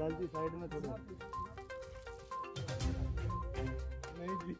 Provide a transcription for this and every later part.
Lal ji side में थोड़ा नहीं जी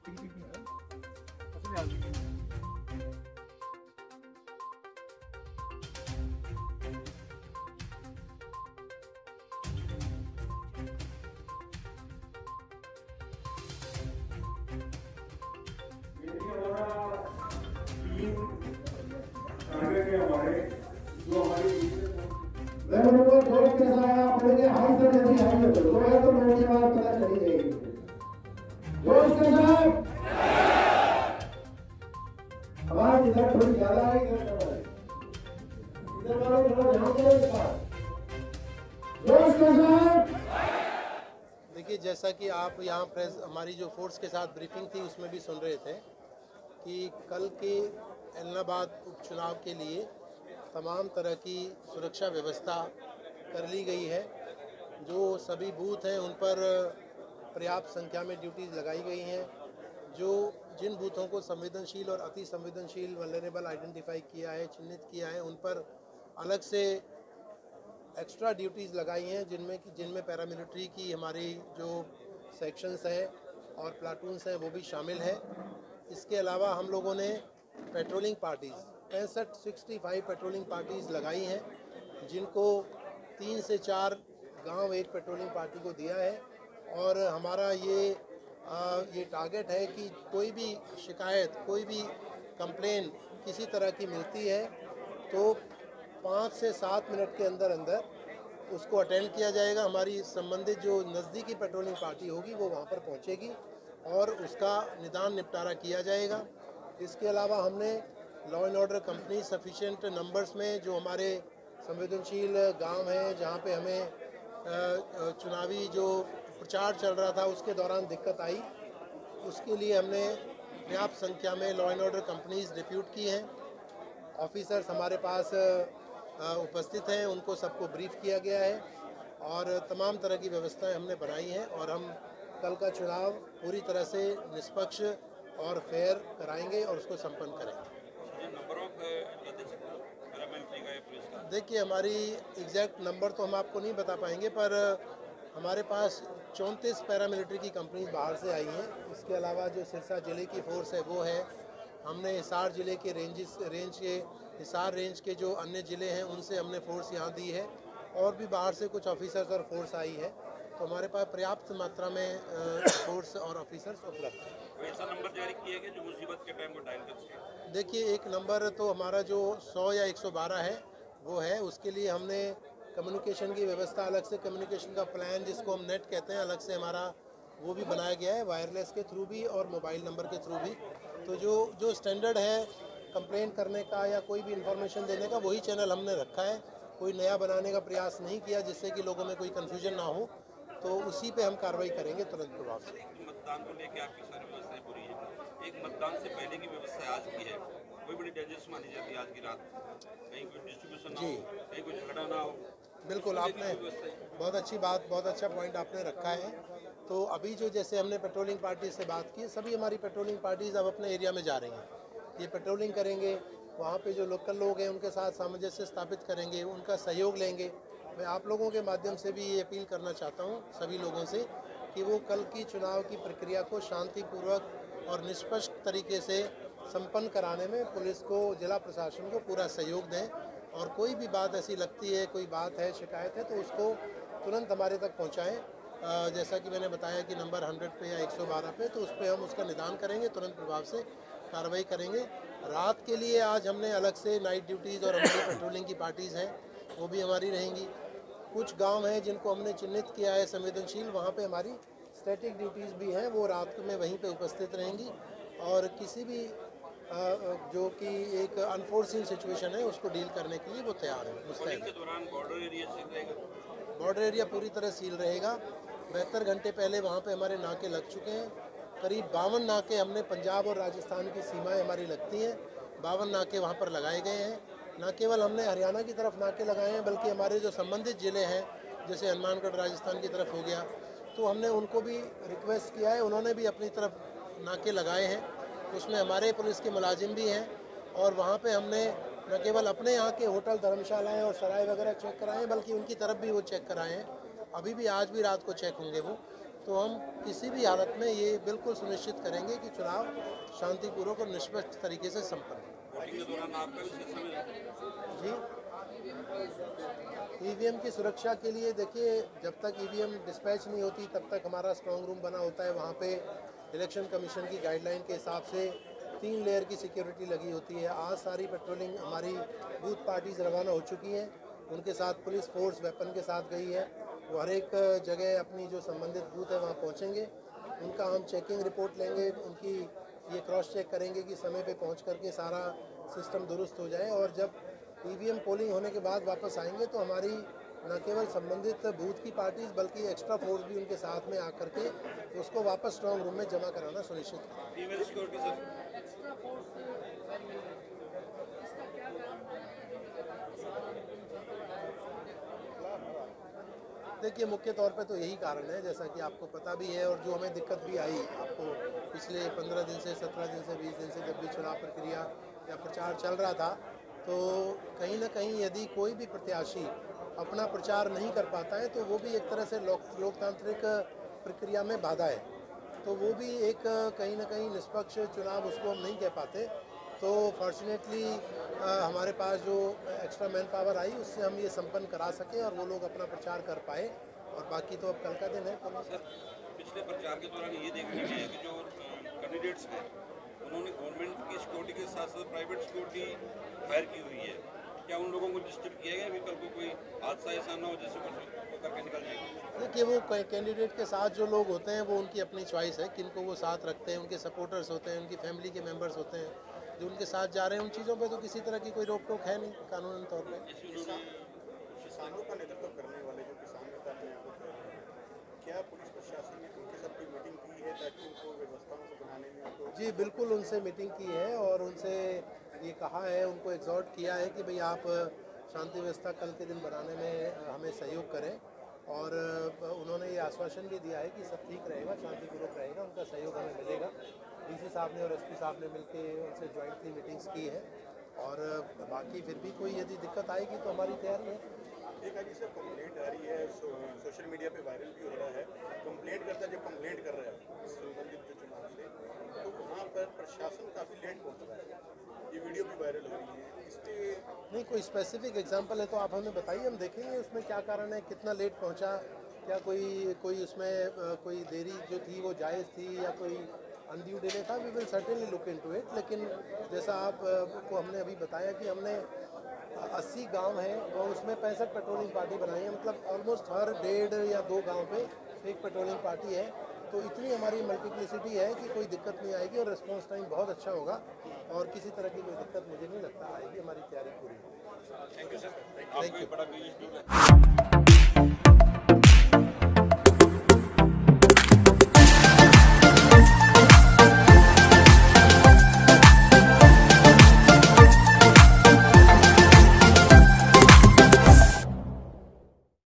आवाज इधर थोड़ी ज्यादा है, इधर वालों थोड़ा ध्यान दो इस बार। जोश के साथ देखिए, जैसा कि आप यहाँ प्रेस हमारी जो फोर्स के साथ ब्रीफिंग थी उसमें भी सुन रहे थे कि कल के एलनाबाद उपचुनाव के लिए तमाम तरह की सुरक्षा व्यवस्था कर ली गई है। जो सभी बूथ हैं उन पर पर्याप्त संख्या में ड्यूटीज़ लगाई गई हैं। जो जिन बूथों को संवेदनशील और अति संवेदनशील वल्नरेबल आइडेंटिफाई किया है, चिन्हित किया है, उन पर अलग से एक्स्ट्रा ड्यूटीज़ लगाई हैं, जिनमें पैरामिलिट्री की हमारी जो सेक्शंस हैं और प्लाटून्स हैं वो भी शामिल है। इसके अलावा हम लोगों ने पेट्रोलिंग पार्टीज़ 65 पेट्रोलिंग पार्टीज़ लगाई हैं, जिनको 3 से 4 गांव एक पेट्रोलिंग पार्टी को दिया है। और हमारा ये टारगेट है कि कोई भी शिकायत, कोई भी कंप्लेन किसी तरह की मिलती है तो 5 से 7 मिनट के अंदर अंदर उसको अटेंड किया जाएगा। हमारी संबंधित जो नज़दीकी पेट्रोलिंग पार्टी होगी वो वहाँ पर पहुँचेगी और उसका निदान निपटारा किया जाएगा। इसके अलावा हमने law and order company sufficient numbers में जो हमारे संवेदनशील गांव हैं, जहाँ पे हमें चुनावी जो प्रचार चल रहा था उसके दौरान दिक्कत आई, उसके लिए हमने पर्याप्त संख्या में law and order companies depute की हैं। ऑफिसर्स हमारे पास उपस्थित हैं, उनको सबको ब्रीफ किया गया है और तमाम तरह की व्यवस्थाएं हमने बनाई हैं और हम कल का चुनाव पूरी तरह से निष्पक्ष और फेयर कराएंगे और उसको संपन्न करेंगे। देखिए, हमारी एग्जैक्ट नंबर तो हम आपको नहीं बता पाएंगे, पर हमारे पास 34 पैरामिलिट्री की कंपनीज बाहर से आई हैं। इसके अलावा जो सिरसा ज़िले की फ़ोर्स है वो है। हमने हिसार ज़िले के हिसार रेंज के जो अन्य ज़िले हैं उनसे हमने फोर्स यहाँ दी है और भी बाहर से कुछ ऑफिसर्स और फोर्स आई है। तो हमारे पास पर्याप्त मात्रा में फोर्स और ऑफिसर्स उपलब्ध हैं। ऐसा नंबर जारी किया गया जो मुसीबत के टाइम को डायल कर सके? देखिए, एक नंबर तो हमारा जो 100 या 112 है वो है। उसके लिए हमने कम्युनिकेशन की व्यवस्था अलग से, कम्युनिकेशन का प्लान जिसको हम नेट कहते हैं, अलग से हमारा वो भी बनाया गया है, वायरलेस के थ्रू भी और मोबाइल नंबर के थ्रू भी। तो जो स्टैंडर्ड है कंप्लेन करने का या कोई भी इंफॉर्मेशन देने का, वही चैनल हमने रखा है। कोई नया बनाने का प्रयास नहीं किया जिससे कि लोगों में कोई कन्फ्यूजन ना हो, तो उसी पे हम कार्रवाई करेंगे तुरंत प्रभाव से। मतदान को लेकर आपकी सारी व्यवस्थाएं पूरी है। एक मतदान से पहले की व्यवस्था आज की है, कोई बड़ी डेंजरस मानी जाती है आज की रात, कहीं कोई डिस्ट्रीब्यूशन ना हो, कहीं कोई झगड़ा ना हो। बिल्कुल, आपने बहुत अच्छी बात, बहुत अच्छा पॉइंट आपने रखा है। तो अभी जो जैसे हमने पेट्रोलिंग पार्टी से बात की, सभी हमारी पेट्रोलिंग पार्टीज अब अपने एरिया में जा रही हैं, ये पेट्रोलिंग करेंगे, वहाँ पे जो लोकल लोग हैं उनके साथ सामंजस्य स्थापित करेंगे, उनका सहयोग लेंगे। मैं आप लोगों के माध्यम से भी ये अपील करना चाहता हूँ सभी लोगों से कि वो कल की चुनाव की प्रक्रिया को शांतिपूर्वक और निष्पक्ष तरीके से संपन्न कराने में पुलिस को, जिला प्रशासन को पूरा सहयोग दें। और कोई भी बात ऐसी लगती है, कोई बात है, शिकायत है, तो उसको तुरंत हमारे तक पहुंचाएं। जैसा कि मैंने बताया कि नंबर 100 पे या 112 पे, तो उस पर हम उसका निदान करेंगे, तुरंत प्रभाव से कार्रवाई करेंगे। रात के लिए आज हमने अलग से नाइट ड्यूटीज़ और हमारी पेट्रोलिंग की पार्टीज़ हैं वो भी हमारी रहेंगी। कुछ गांव हैं जिनको हमने चिन्हित किया है संवेदनशील, वहाँ पे हमारी स्टैटिक ड्यूटीज़ भी हैं, वो रात में वहीं पे उपस्थित रहेंगी और किसी भी जो कि एक अनफोर्सिन सिचुएशन है उसको डील करने के लिए वो तैयार है, मुस्तैद है। बॉर्डर एरिया पूरी तरह सील रहेगा। 72 घंटे पहले वहाँ पे हमारे नाके लग चुके हैं। करीब 52 नाके हमने पंजाब और राजस्थान की सीमाएं हमारी लगती हैं, 52 नाके वहाँ पर लगाए गए हैं। न केवल हमने हरियाणा की तरफ नाके लगाए हैं, बल्कि हमारे जो संबंधित ज़िले हैं जैसे हनुमानगढ़ राजस्थान की तरफ हो गया, तो हमने उनको भी रिक्वेस्ट किया है, उन्होंने भी अपनी तरफ नाके लगाए हैं। उसमें हमारे पुलिस के मुलाजिम भी हैं और वहाँ पे हमने न केवल अपने यहाँ के होटल, धर्मशालाएं और सराय वगैरह चेक कराए हैं, बल्कि उनकी तरफ भी वो चेक कराए हैं अभी भी आज भी रात को चेक होंगे वो। तो हम किसी भी हालत में ये बिल्कुल सुनिश्चित करेंगे कि चुनाव शांतिपूर्वक और निष्पक्ष तरीके से संपन्न हो। वोटिंग के दौरान आपका विशेष समय जी, ईवीएम की सुरक्षा के लिए देखिए, जब तक ईवीएम डिस्पैच नहीं होती तब तक हमारा स्ट्रांग रूम बना होता है। वहाँ पे इलेक्शन कमीशन की गाइडलाइन के हिसाब से 3 लेयर की सिक्योरिटी लगी होती है। आज सारी पेट्रोलिंग हमारी बूथ पार्टीज रवाना हो चुकी हैं, उनके साथ पुलिस फोर्स वेपन के साथ गई है। वो हर एक जगह अपनी जो संबंधित बूथ है वहाँ पहुँचेंगे, उनका हम चेकिंग रिपोर्ट लेंगे, उनकी ये क्रॉस चेक करेंगे कि समय पे पहुँच करके सारा सिस्टम दुरुस्त हो जाए। और जब ईवीएम पोलिंग होने के बाद वापस आएंगे तो हमारी न केवल संबंधित बूथ की पार्टीज बल्कि एक्स्ट्रा फोर्स भी उनके साथ में आकर के उसको वापस स्ट्रांग रूम में जमा कराना सुनिश्चित करें। फीमेल सिक्योरिटी सर, देखिए, मुख्य तौर पे तो यही कारण है, जैसा कि आपको पता भी है। और जो हमें दिक्कत भी आई आपको पिछले 15 दिन से, 17 दिन से, 20 दिन से, जब भी चुनाव प्रक्रिया या प्रचार चल रहा था, तो कहीं ना कहीं यदि कोई भी प्रत्याशी अपना प्रचार नहीं कर पाता है तो वो भी एक तरह से लोकतांत्रिक प्रक्रिया में बाधा है। तो वो भी एक कहीं ना कहीं निष्पक्ष चुनाव उसको हम नहीं कह पाते। तो फॉर्चुनेटली हमारे पास जो एक्स्ट्रा मैन पावर आई उससे हम ये संपन्न करा सके और वो लोग अपना प्रचार कर पाए। और बाकी तो अब कल का दिन है। सर पिछले प्रचार के दौरान ये देखने में है कि जो कैंडिडेट्स हैं उन्होंने गवर्नमेंट की सिक्योरिटी के साथ साथ प्राइवेट सिक्योरिटी हायर की हुई है। क्या उन लोगों को डिस्ट्रिब्यूट किया गया? कल को कोई हादसा ऐसा ना हो जैसे कुछ करके निकल जाएंगे? देखिए, वो कैंडिडेट के साथ जो लोग होते हैं वो उनकी अपनी चॉइस है, किनको वो साथ रखते हैं। उनके सपोर्टर्स होते हैं, उनकी फैमिली के मेंबर्स होते हैं जो उनके साथ जा रहे हैं। उन चीज़ों पे तो किसी तरह की कोई रोक टोक है नहीं कानूनन तौर पे। किसानों का नेतृत्व करने वाले जो किसान नेता हैं, क्या पुलिस प्रशासन ने उनके साथ कोई मीटिंग की है ताकि उनको व्यवस्थाओं से बनाने में उनको? जी बिल्कुल, उनसे मीटिंग की है और उनसे ये कहा है, उनको एग्जॉर्ट किया है कि भाई आप शांति व्यवस्था कल के दिन बनाने में हमें सहयोग करें। और उन्होंने ये आश्वासन भी दिया है कि सब ठीक रहेगा, शांतिपूर्वक रहेगा, उनका सहयोग हमें मिलेगा। डीसी साहब ने और एसपी साहब ने मिलकर उनसे ज्वाइंटली मीटिंग्स की है। और बाकी फिर भी कोई यदि दिक्कत आएगी तो हमारी तैयारी है। एक आज सर कंप्लेंट आ रही है, सोशल मीडिया पे वायरल भी हो रहा है, कंप्लेंट करता जब कंप्लेंट कर रहा है संबंधित जो चुनाव से, तो वहाँ पर प्रशासन काफ़ी लेट पहुँच रहा है। ये वीडियो भी वायरल हो रही है, इसलिए नहीं कोई स्पेसिफिक एग्जांपल है तो आप हमें बताइए, हम देखेंगे उसमें क्या कारण है, कितना लेट पहुंचा, क्या कोई उसमें कोई देरी जो थी वो जायज़ थी या कोई अनड्यू डिले था। We will certainly look into it. लेकिन जैसा आपको हमने अभी बताया कि हमने 80 गांव हैं और उसमें 65 पेट्रोलिंग पार्टी बनाई है। मतलब ऑलमोस्ट हर 1.5 या 2 गांव पे एक पेट्रोलिंग पार्टी है। तो इतनी हमारी मल्टीप्लिसिटी है कि कोई दिक्कत नहीं आएगी और रिस्पॉन्स टाइम बहुत अच्छा होगा और किसी तरह की कोई दिक्कत मुझे नहीं लगता आएगी। हमारी तैयारी पूरी है। Thank you sir. Thank you. बड़ा